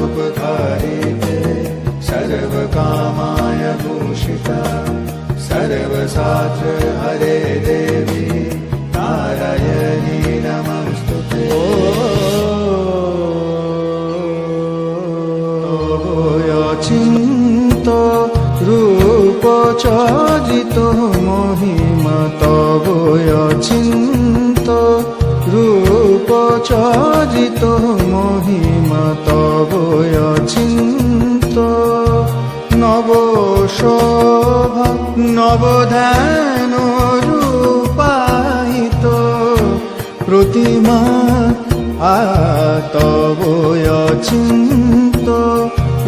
अचिन्तरूपधारिते सर्वकामाय भूषिता सर्वशास्त्र हरे देवी नारायणी नमस्तुते। अचिन्त रूप चरित महिमा तव अचिन्त रूप चरित महिमा तव अचिन्त नव शोभा नव ध्यान रूपायित प्रतिमा तव अचिन्त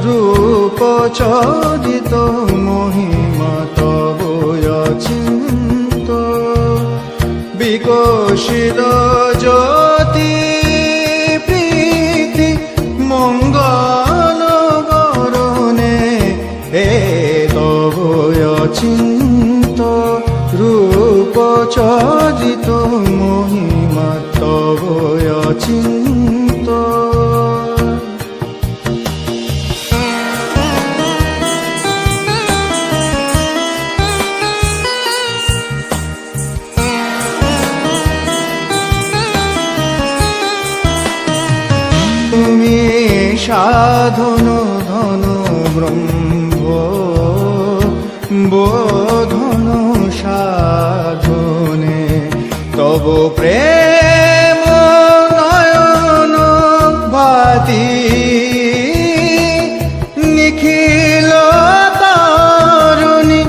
रूप चरित महिमा तव अचिन्त विकसित ज्योति प्रीति मंगल बरणे हे तव अचिन्त रूप चरित महिमा तव अचिन्त। তুমি সাধন ধন ব্রহ্ম বোধন সাধনে তব প্রেম নয়ন ভাতি নিখিল তারুণী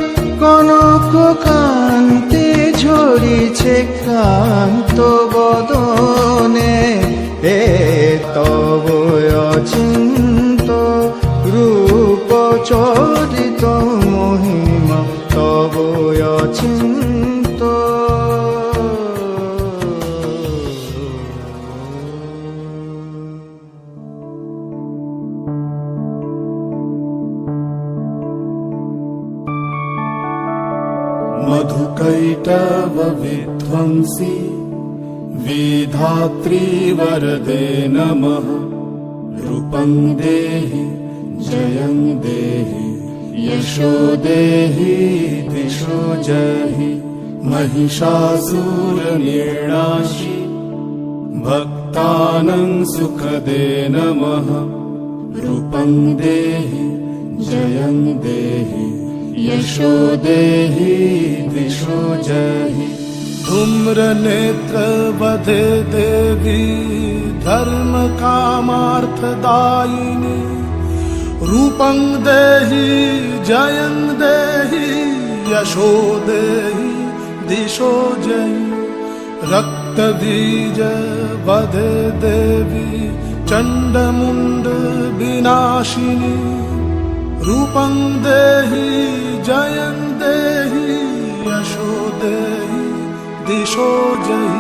কনক কান্তে ঝরিছে ক্লান্ত বদনে হে তব অচিন্ত রূপ চরিত মহিমা তব অচিন্ত। मधुकैटव विध्वंसी विधात्री वरदे नमः। रूपं देहि जयं देहि यशो देहि दिशो जहि। महिषासुरनिर्णाशि भक्तानां सुखदे नमः। रूपं देहि जयं देहि यशो देहि दिशो जहि। धूम्र नेत्र वधे देवी धर्म कामार्थदायिनी। रूपं देहि जयं देहि यशो देहि दिशो जयि। रक्त बीज वधे देवी चंडमुंड विनाशिनी। रूपं देहि जयं देहि यशो देहि दिशो जयि।